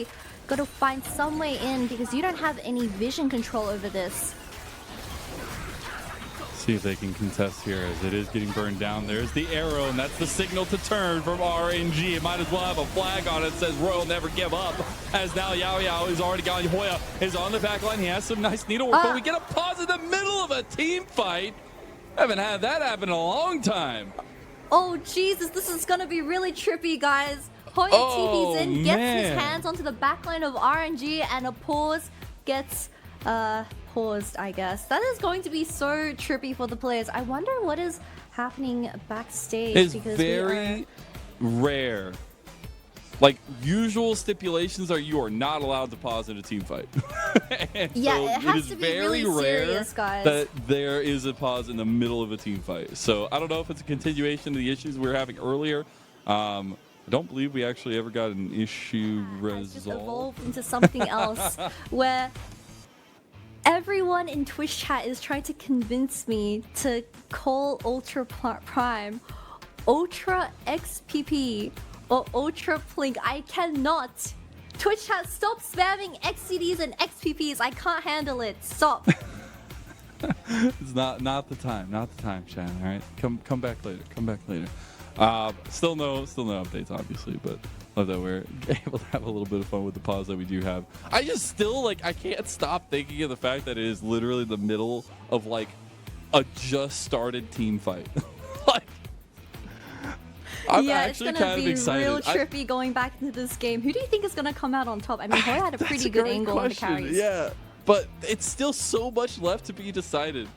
really got to find some way in because you don't have any vision control over this. See if they can contest here as it is getting burned down. There's the arrow, and that's the signal to turn from RNG. It might as well have a flag on it that says Royal never give up, as now Yao Yao is already gone. Hoya is on the back line. He has some nice needlework, but we get a pause in the middle of a team fight. Haven't had that happen in a long time. Oh, Jesus, this is going to be really trippy, guys. Hoya TP's in, gets his hands onto the backline of RNG, and a pause gets paused, I guess. That is going to be so trippy for the players. I wonder what is happening backstage. It's because very rare. Like, usual stipulations are you are not allowed to pause in a team fight. Yeah, so it has to be really serious, guys. That there is a pause in the middle of a team fight. So I don't know if it's a continuation of the issues we were having earlier. I don't believe we actually ever got an issue resolved. It's just evolved into something else where everyone in Twitch chat is trying to convince me to call Ultra Prime Ultra XPP or Ultra Plink. I cannot. Twitch chat, stop spamming XCDs and XPPs. I can't handle it. Stop. It's not the time. Not the time, Shannon. All right, come back later. Come back later. Still no updates, obviously, but love that we're able to have a little bit of fun with the pause that we do have. I just still I can't stop thinking of the fact that it is literally the middle of like a just started team fight. Like, I'm actually it's gonna kind be of excited. real trippy going back into this game. Who do you think is gonna come out on top? I mean, Hoya had a pretty good angle on the carries. Yeah, but it's still so much left to be decided.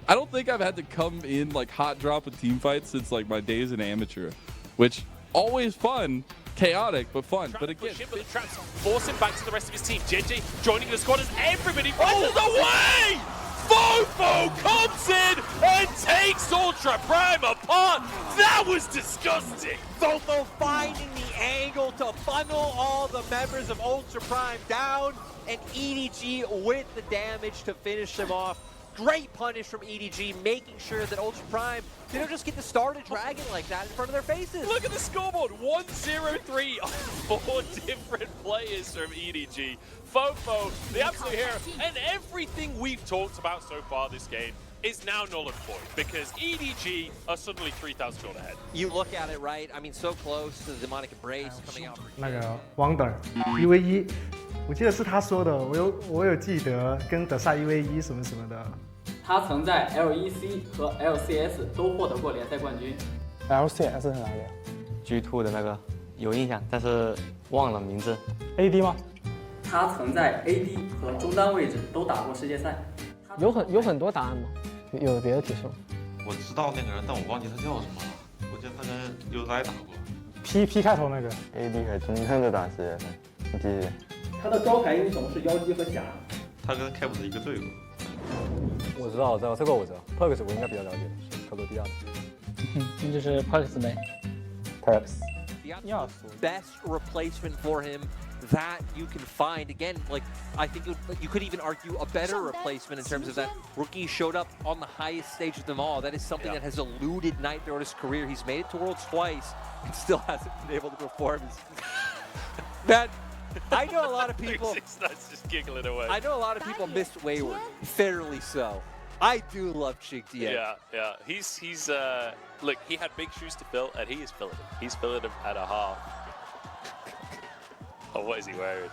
I don't think I've had to come in like hot drop a team fight since like my days in amateur, which always fun, chaotic but fun. But again, push him, but the traps force him back to the rest of his team. JJ joining the squad as everybody rushes away. Fofo comes in and takes Ultra Prime apart. That was disgusting. Fofo finding the angle to funnel all the members of Ultra Prime down, and EDG with the damage to finish them off. Great punish from EDG, making sure that Ultra Prime didn't just get to start a dragon like that in front of their faces. Look at the scoreboard, 1-0-3 on 4 different players from EDG. Fofo, the absolute hero, and everything we've talked about so far this game is now null and void because EDG are suddenly 3,000 gold ahead. You look at it, right? I mean, so close to the demonic embrace coming out. 那个 Wonder 1v1，我记得是他说的，我有记得跟德萨1v1什么什么的。他曾在 LEC 和 LCS 都获得过联赛冠军。LCS 是哪里？G2 的那个有印象，但是忘了名字。AD 吗？他曾在 AD 和中单位置都打过世界赛。有很多答案吗？有别的提示吗？我知道那个人，但我忘记他叫什么了。我记得他跟优来打过。P 开头那个。AD 和中单的打世界赛，你记得？他的招牌英雄是妖姬和霞。他跟 Cap 是一个队伍。我知道，这个我知道。Perks 我应该比较了解的，克罗地亚的。那就是 Perks 呗。Perks。 Best replacement for him that you can find. Again, like, I think you could even argue a better replacement in terms of that rookie showed up on the highest stage of them all. That is something that has eluded Knight throughout his career. He's made it to Worlds twice and still hasn't been able to perform. That I know a lot of people. That's just giggling away. I know a lot of people missed Wayward, fairly so. I do love Chigtien. Yeah. He's look, he had big shoes to fill, and he is filling them. He's filling them at a half. Oh, what is he wearing?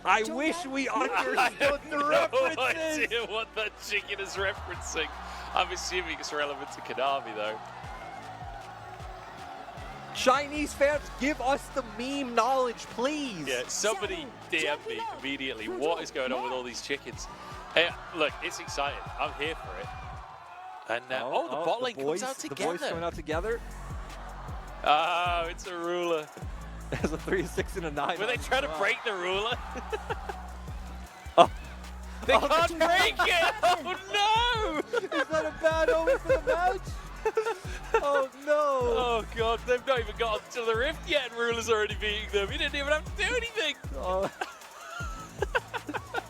I wish we understood the references. I have no idea what that chicken is referencing. I'm assuming it's relevant to Konami, though. Chinese fans, give us the meme knowledge, please. Yeah, somebody DM me immediately. What is going on with all these chickens? Hey, look, it's exciting. I'm here for it. And the bot lane comes out together. The boys coming out together. Oh, it's a ruler. There's a 3, 6, and a 9. Were they trying to break the ruler? They Oh, can't break it! Oh no! Is that a bad omen for the match? Oh no! Oh god, they've not even got to the rift yet and Ruler's already beating them. He didn't even have to do anything! Oh.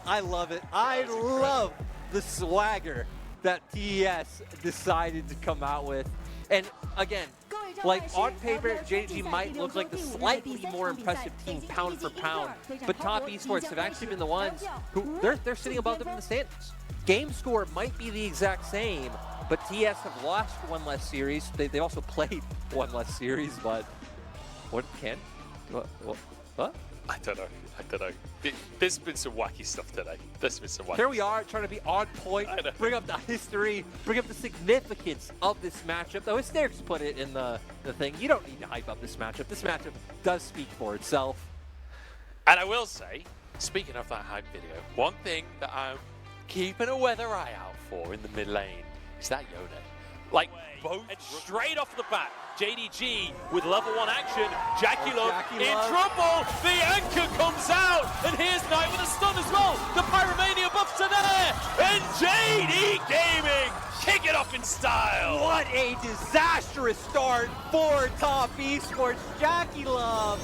I love it. I love the swagger that TES decided to come out with. And again, like on paper, JDG might look like the slightly more impressive team pound for pound, but Top Esports have actually been the ones who they're sitting above them in the standings. Game score might be the exact same, but TS have lost one less series. They also played one less series, but what? I don't know. There's been some wacky stuff today. Here we are trying to be on point, bring up the history, bring up the significance of this matchup. Though Hysterics put it in the thing. You don't need to hype up this matchup. This matchup does speak for itself. And I will say, speaking of that hype video, one thing that I'm keeping a weather eye out for in the mid lane is that Yone. Like, both and straight off the bat, JDG with level 1 action, Jackie Love in trouble, the anchor comes out, and here's Knight with a stun as well, the Pyromania buffs are there, and JD Gaming kick it off in style. What a disastrous start for Top Esports. Jackie Love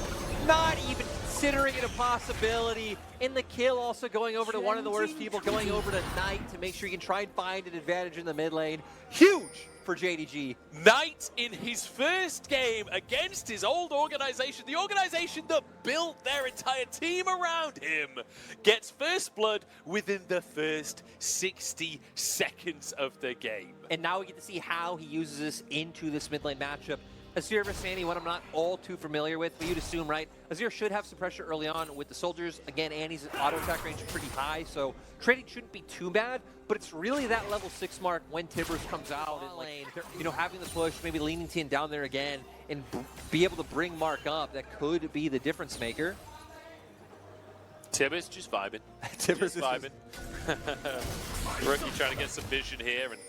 not even considering it a possibility, and the kill also going over to one of the worst people, going over to Knight to make sure you can try and find an advantage in the mid lane. Huge for JDG. Knight in his first game against his old organization, the organization that built their entire team around him, gets first blood within the first 60 seconds of the game. And now we get to see how he uses this into this mid lane matchup. Azir versus Annie, one I'm not all too familiar with, but you'd assume, right? Azir should have some pressure early on with the soldiers. Again, Annie's auto attack range is pretty high, so trading shouldn't be too bad, but it's really that level 6 mark when Tibbers comes out and, like, you know, having the push, maybe leaning Tien down there again, and be able to bring Mark up. That could be the difference maker. Tibbers just vibing. Tibbers just vibing. Rookie trying to get some vision here, and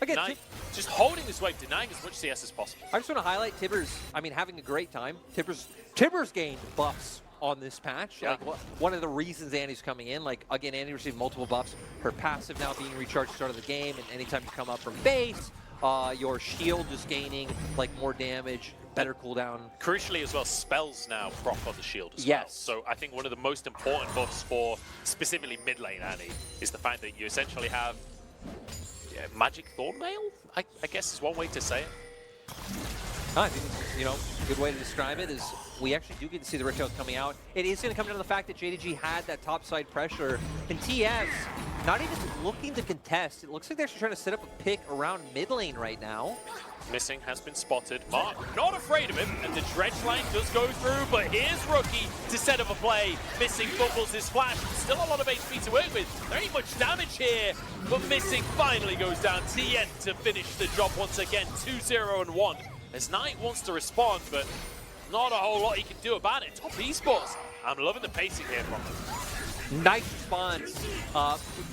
again, Knight just holding this wave, denying as much CS as possible. I just want to highlight Tibbers, I mean, having a great time. Tibbers gained buffs on this patch. Yeah. Like, one of the reasons Annie's coming in, like, again, Annie received multiple buffs. Her passive now being recharged at the start of the game, and anytime you come up from base, your shield is gaining, like, more damage, better cooldown. Crucially as well, spells now proc on the shield as well. Yes. So I think one of the most important buffs for specifically mid lane Annie is the fact that you essentially have Magic Thornmail, I guess is one way to say it. I think, you know, a good way to describe it is we actually do get to see the Rick coming out. It is going to come down to the fact that JDG had that topside pressure, and TS not even looking to contest. It looks like they're actually trying to set up a pick around mid lane right now. Missing has been spotted. Mark not afraid of him, and the dredge line does go through, but here's Rookie to set up a play. Missing fumbles his flash. Still a lot of HP to work with. There ain't much damage here, but Missing finally goes down. Tien to finish the job once again. 2-0-1. As Knight wants to respond, but not a whole lot he can do about it. Top Esports. I'm loving the pacing here from him. Nice response.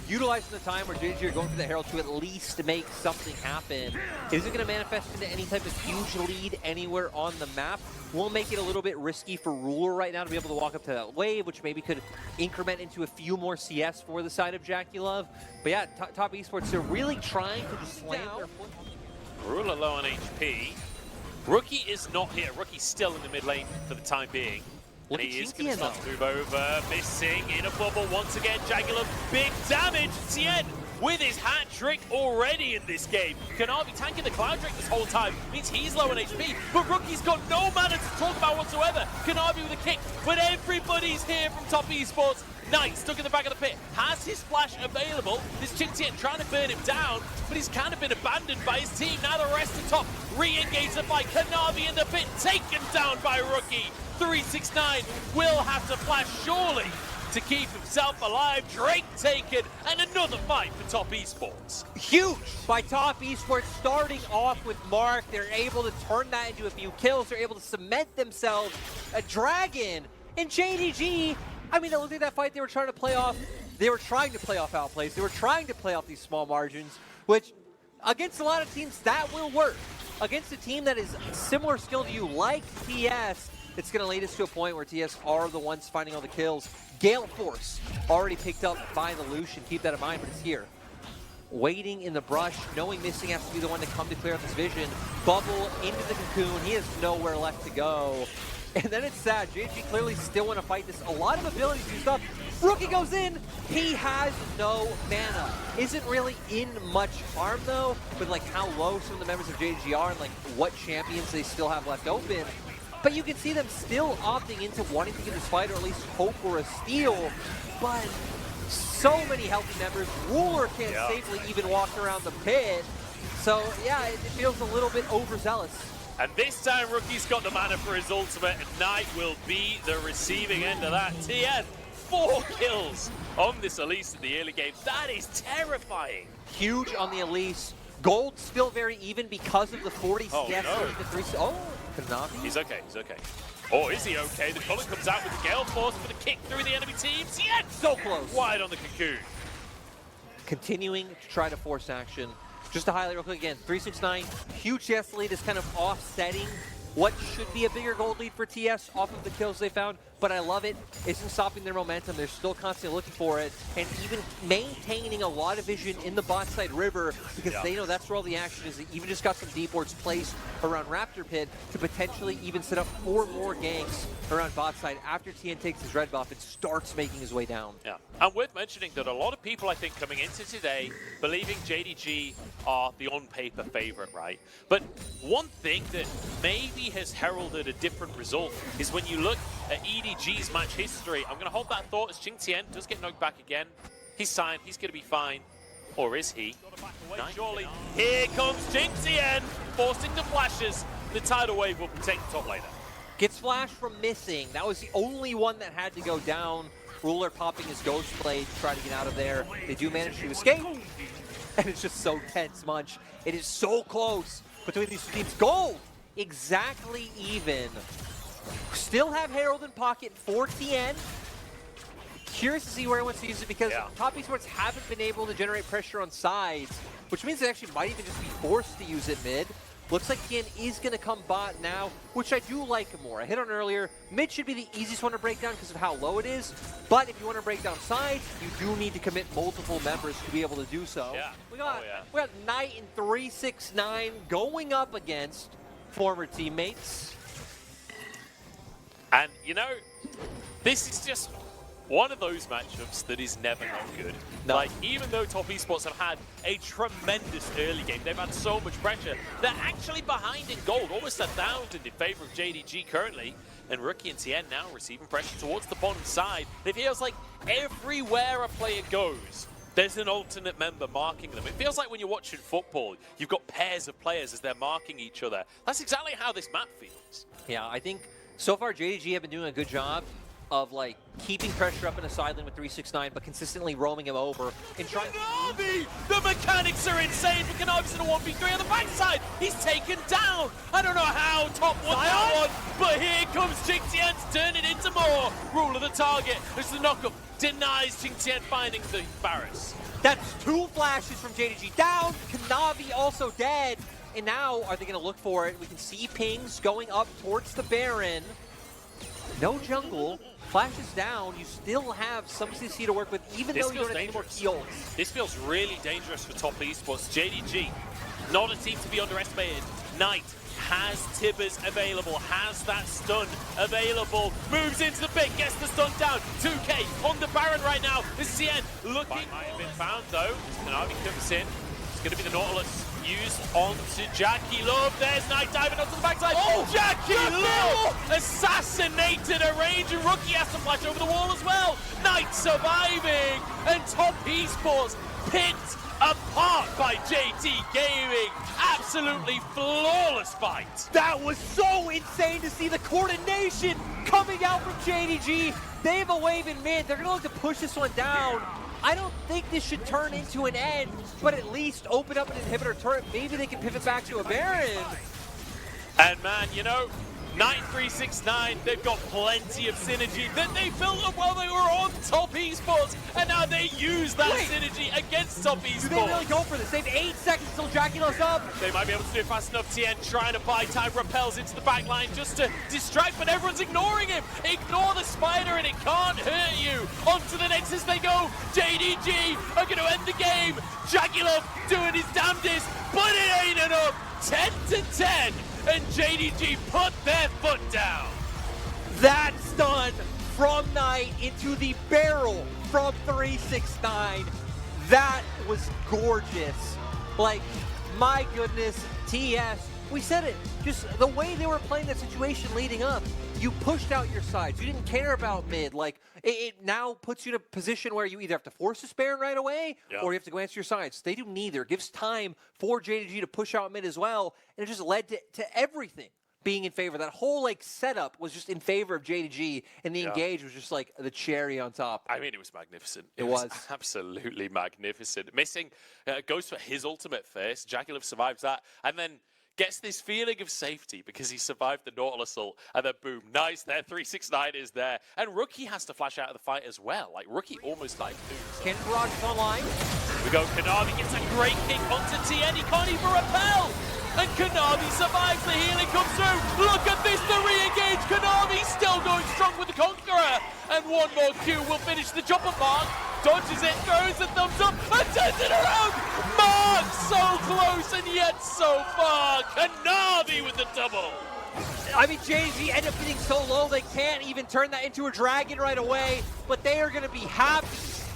Utilizing the time where JDG are going for the Herald to at least make something happen. Is it going to manifest into any type of huge lead anywhere on the map? Will make it a little bit risky for Ruler right now to be able to walk up to that wave, which maybe could increment into a few more CS for the side of Jackie Love. But yeah, Top Esports, they're really trying to just slam their foot. Ruler low on HP. Rookie is not here. Rookie's still in the mid lane for the time being. And he is going to start to move over. Missing in a bubble once again. Jagular, big damage. Tien with his hat trick already in this game. Kanavi tanking the Cloud Drake this whole time. Means he's low on HP. But Rookie's got no mana to talk about whatsoever. Kanavi with a kick. But everybody's here from Top Esports. Knight stuck in the back of the pit. Has his flash available. This Tien trying to burn him down. But he's kind of been abandoned by his team. Now the rest of top. Re-engaged by Kanavi in the pit. Taken down by Rookie. 369 will have to flash surely to keep himself alive. Drake taken, and another fight for Top Esports. Huge by Top Esports, starting off with Mark. They're able to turn that into a few kills. They're able to cement themselves a dragon. And JDG, I mean, look at that fight they were trying to play off. They were trying to play off outplays. They were trying to play off these small margins, which against a lot of teams, that will work. Against a team that is similar skill to you, like TS, it's going to lead us to a point where TS are the ones finding all the kills. Gale Force already picked up by the Lucian. Keep that in mind, but it's here. Waiting in the brush, knowing Missing has to be the one to come to clear out this vision. Bubble into the cocoon. He has nowhere left to go. And then it's sad. JG clearly still want to fight this. A lot of abilities used up. Rookie goes in, he has no mana. Isn't really in much harm though, with like how low some of the members of JDG are and like what champions they still have left open. But you can see them still opting into wanting to get this fight or at least hope for a steal. But so many healthy members. Ruler can't safely even walk around the pit. So yeah, it feels a little bit overzealous. And this time, Rookie's got the mana for his ultimate, and Knight will be the receiving end of that. TN, 4 kills on this Elise in the early game. That is terrifying. Huge on the Elise. Gold still very even because of the 40 steps. The 3. Oh, Kanavi. He's okay, he's okay. Or is he okay? The Cullen comes out with the Gale Force for the kick through the enemy teams. Yes! So close. Wide on the Cocoon. Continuing to try to force action. Just to highlight real quick again, 369, huge TS lead is kind of offsetting what should be a bigger gold lead for TS off of the kills they found, but I love it. Isn't stopping their momentum. They're still constantly looking for it, and even maintaining a lot of vision in the bot side river because they know that's where all the action is. They even just got some deep wards placed around Raptor Pit to potentially even set up 4 more ganks around bot side after TN takes his red buff and starts making his way down. Yeah, and worth mentioning that a lot of people, I think, coming into today believing JDG are the on-paper favorite, right? But one thing that maybe has heralded a different result is when you look at EDG's match history. I'm going to hold that thought as Jing Tian does get knocked back again. He's signed, he's going to be fine. Or is he? Surely. Here comes Jing Tian, forcing the flashes. The tidal wave will protect the top laner. Gets flash from missing. That was the only one that had to go down. Ruler popping his Ghost Blade to try to get out of there. They do manage to escape. And it's just so tense, Munch. It is so close between these two teams. Gold! Exactly even. Still have Herald in pocket for TN. Curious to see where he wants to use it because top esports haven't been able to generate pressure on sides, which means they actually might even just be forced to use it mid. Looks like TN is going to come bot now, which I do like more. I hit on earlier, mid should be the easiest one to break down because of how low it is, but if you want to break down sides, you do need to commit multiple members to be able to do so. Yeah. We got Knight and 369 going up against former teammates. And, you know, this is just one of those matchups that is never not good. No. Like, even though top esports have had a tremendous early game, they've had so much pressure, they're actually behind in gold, almost 1,000 in favor of JDG currently. And Rookie and Tien now receiving pressure towards the bottom side. It feels like everywhere a player goes, there's an alternate member marking them. It feels like when you're watching football, you've got pairs of players as they're marking each other. That's exactly how this map feels. Yeah, I think so far JDG have been doing a good job of like keeping pressure up in a side lane with 369, but consistently roaming him over and trying. Kanavi! The mechanics are insane. But Kanavi's in a 1v3 on the backside. He's taken down. I don't know how top won that one, but here comes Jingtian to turn it into more. Rule of the target. There's the knockup. Denies Jingtian finding the Barris. That's 2 flashes from JDG down. Kanavi also dead. And now are they going to look for it? We can see pings going up towards the Baron. No jungle. Flashes down, you still have some CC to work with, even though you don't have any more kills. This feels really dangerous for top esports. JDG, not a team to be underestimated. Knight has Tibbers available, has that stun available, moves into the pit, gets the stun down. 2K on the Baron right now. This is the end. Looking. Might have been found though. Kanavi comes in. It's going to be the Nautilus. Used onto Jackie Love. There's Knight diving onto the backside. Oh, Jackie Love assassinated a Ranger. Rookie has to flash over the wall as well. Knight surviving. And top esports picked apart by JT Gaming. Absolutely flawless fight. That was so insane to see the coordination coming out from JDG. They have a wave in mid. They're going to look to push this one down. I don't think this should turn into an end, but at least open up an inhibitor turret. Maybe they can pivot back to a Baron. And man, you know, 9369, they've got plenty of synergy that they built up while they were on top esports, and now they use that synergy against top esports. Do they really go for this? They have 8 seconds until Jackie Love's up. They might be able to do it fast enough. Tien trying to buy time, repels into the back line just to distract, but everyone's ignoring him. Ignore the spider and it can't hurt you. Onto the next as they go. JDG are going to end the game. Jackie Love doing his damnedest, but it ain't enough. 10-10. And JDG put their foot down. That stun from Knight into the barrel from 369. That was gorgeous. Like, my goodness, TS, we said it, just the way they were playing that situation leading up, you pushed out your sides. You didn't care about mid. Like, it now puts you in a position where you either have to force a Baron right away, or you have to go answer your sides. They do neither. It gives time for JDG to push out mid as well, and it just led to everything being in favor. That whole like setup was just in favor of JDG, and the engage was just like the cherry on top. I mean, it was magnificent. It was absolutely magnificent. Missing goes for his ultimate first. JackeyLove survives that, and then gets this feeling of safety because he survived the Nautilus ult, and then boom, nice there, 369 is there. And Rookie has to flash out of the fight as well. Like, Rookie almost died too. So. Ken Barrage is online. We go, Kanavi gets a great kick onto TN, he can't even repel! And Kanavi survives, the healing comes through. Look at this, the re-engage. Kanavi still going strong with the Conqueror. And one more Q will finish the job of Mark. Dodges it, throws a thumbs up, and turns it around. Mark so close and yet so far. Kanavi with the double. I mean, JDG end up getting so low they can't even turn that into a dragon right away. But they are going to be happy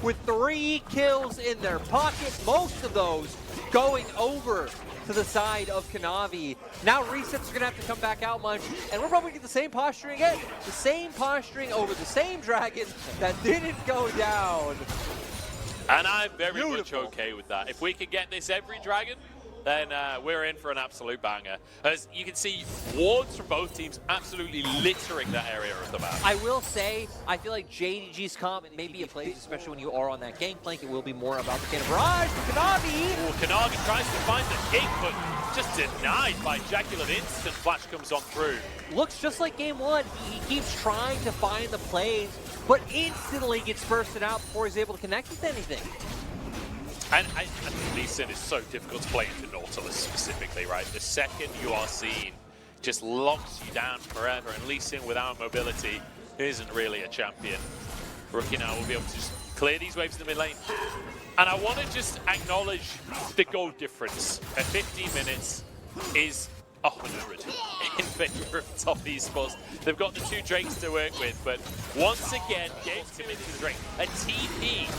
with 3 kills in their pocket. Most of those going over to the side of Kanavi. Now resets are going to have to come back out much, and we're probably going to get the same posturing again. The same posturing over the same dragon that didn't go down. And I'm very much okay with that. If we can get this every dragon, then we're in for an absolute banger. As you can see, wards from both teams absolutely littering that area of the map. I will say, I feel like JDG's comp, and maybe it plays, especially when you are on that gangplank, it will be more about the Cannon Barrage for Kanavi. Oh, Kanavi tries to find the king, but just denied by JackeyLove. Instant flash comes on through. Looks just like game 1. He keeps trying to find the plays, but instantly gets bursted out before he's able to connect with anything. And Lee Sin is so difficult to play into Nautilus specifically, right? The second you are seen, just locks you down forever, and Lee Sin without mobility isn't really a champion. Rookie now will be able to just clear these waves in the mid lane. And I want to just acknowledge the goal difference at 15 minutes is 100 in favor of top esports. They've got the 2 Drakes to work with, but once again, Gabe's committed to the Drake. A TP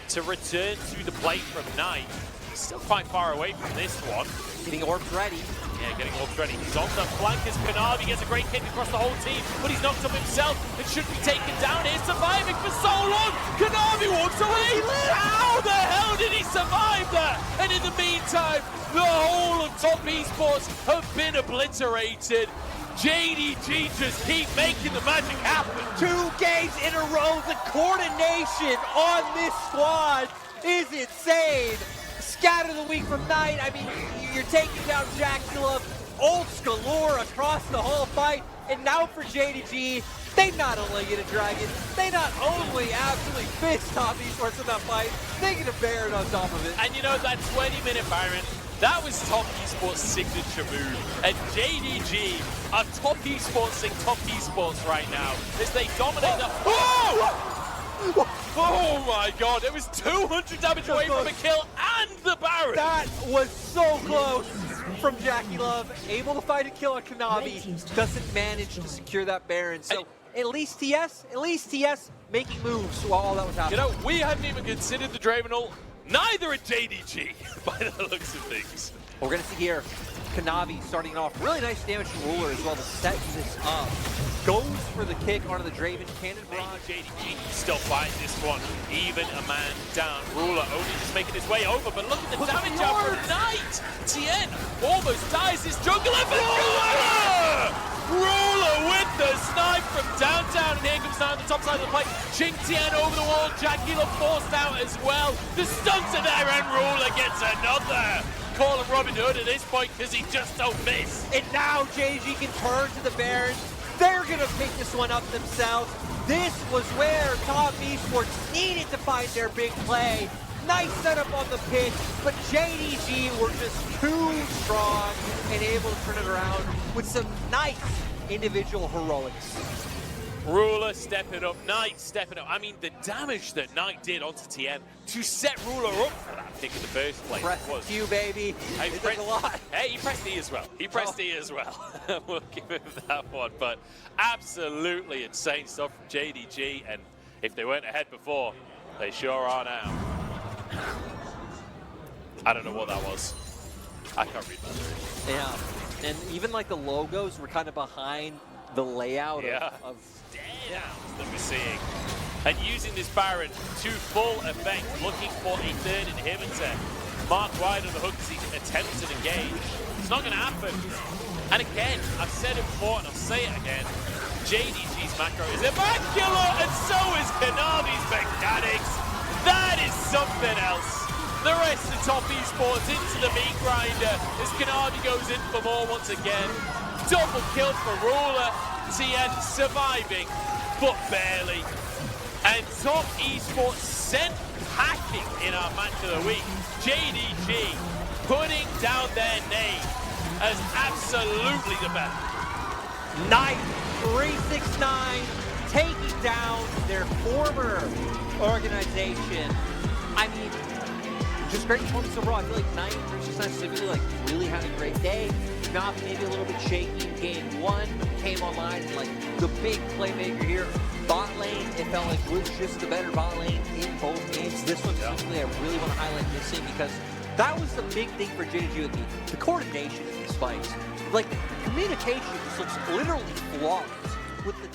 to return to the plate from Knight. Still quite far away from this one. Getting orbs ready. Yeah, getting orbs ready. He's on the flank as Kanavi gets a great kick across the whole team, but he's knocked up himself and should be taken down here, surviving for so long. Kanavi walks away. How the hell did he survive that? And in the meantime, the whole of top esports have been obliterated. JDG just keep making the magic happen. 2 games in a row. The coordination on this squad is insane. Scatter the week from Knight. I mean, you're taking down JackeyLove, ults galore across the whole fight. And now for JDG, they not only get a dragon, they not only absolutely fist top esports in that fight, they get a Baron on top of it. And you know, that 20-minute Baron, that was top esports signature move. And JDG are top esports in top esports right now as they dominate the. Oh! Oh my god, it was 200 damage away from a kill and the Baron! That was so close from JackeyLove. Able to find a kill on Kanavi, doesn't manage to secure that Baron. So at least TS making moves while all that was happening. You know, we hadn't even considered the Draven ult. Neither at JDG, by the looks of things. We're going to see here Kanavi starting off really nice damage from Ruler as well to set this up. Goes for the kick onto the Draven. Cannon Barrage. JDG still fighting this one. Even a man down. Ruler only just making his way over, but look at the damage out from Knight. Tien almost dies this jungler, but Ruler with the snipe from downtown, and here comes down the top side of the plate. Ching Tien over the wall. JackeyLove forced out as well. The stunts are there, and Ruler gets another. Call him Robin Hood at this point because he just don't miss. And now JG can turn to the Baron. They're going to pick this one up themselves. This was where top esports needed to find their big play. Nice setup on the pitch, but JDG were just too strong and able to turn it around with some nice individual heroics. Ruler Ruler stepping up, Knight stepping up. I mean, the damage that Knight did onto TN to set Ruler up for that pick in the first place Press Q, baby. Hey, It does a lot. Hey, he pressed E as well. He pressed E as well. We'll give him that one. But absolutely insane stuff from JDG. And if they weren't ahead before, they sure are now. I don't know what that was. I can't read that. Yeah, and even like the logos were kind of behind the layout of Downs that we're seeing. And using this Baron to full effect, looking for a third inhibitor. Mark wide on the hook as he attempts to engage. It's not going to happen. And again, I've said it before and I'll say it again. JDG's macro is immaculate, and so is Kanavi's mechanics. That is something else. The rest of top esports into the meat grinder as Kanavi goes in for more once again. Double kill for Ruler. TN surviving, but barely. And top esports sent packing in our match of the week. JDG putting down their name as absolutely the best. Knight 369 taking down their former organization. I mean, just great performance overall. I feel like Knight 369 specifically like really had a great day. Not maybe a little bit shaky in game one, came online and like the big playmaker here. Bot lane, it felt like was just the better bot lane in both games. This one specifically, I really want to highlight this thing because that was the big thing for JDG with the coordination of these fights. Like the communication just looks literally flawless with the